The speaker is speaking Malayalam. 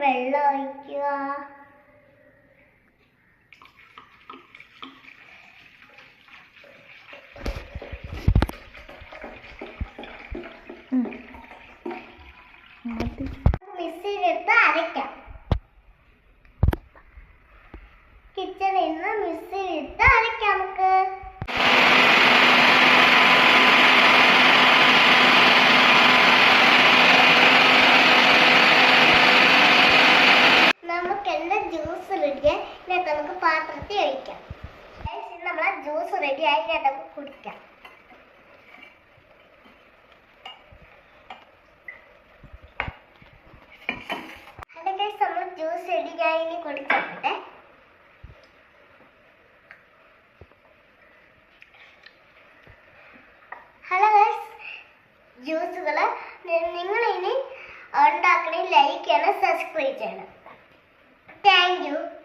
വെള്ളം ഒഴിക്കുക. മിക്സിയിലിട്ട് അരയ്ക്കാം. കിച്ചണിൽ നിന്ന് മിക്സിയിലിട്ട് അരയ്ക്കാം. നമുക്ക് എന്റെ ജ്യൂസ് റെഡിയായി. ഇതിനകത്ത് നമുക്ക് പാത്രത്തിൽ ഒഴിക്കാം. നമ്മളെ ജ്യൂസ് റെഡിയായി. ഇതിനകത്ത് നമുക്ക് കുടിക്കാം. നമ്മൾ ജ്യൂസ് റെഡിയായി. ഇനി കുടിച്ചോട്ടെ. ഹലോ ഗൈസ്, ജ്യൂസുകൾ നിങ്ങൾ ഇനി ഉണ്ടാക്കണേ, ലൈക്ക് ചെയ്യണം, സബ്സ്ക്രൈബ് ചെയ്യണം. Thank you.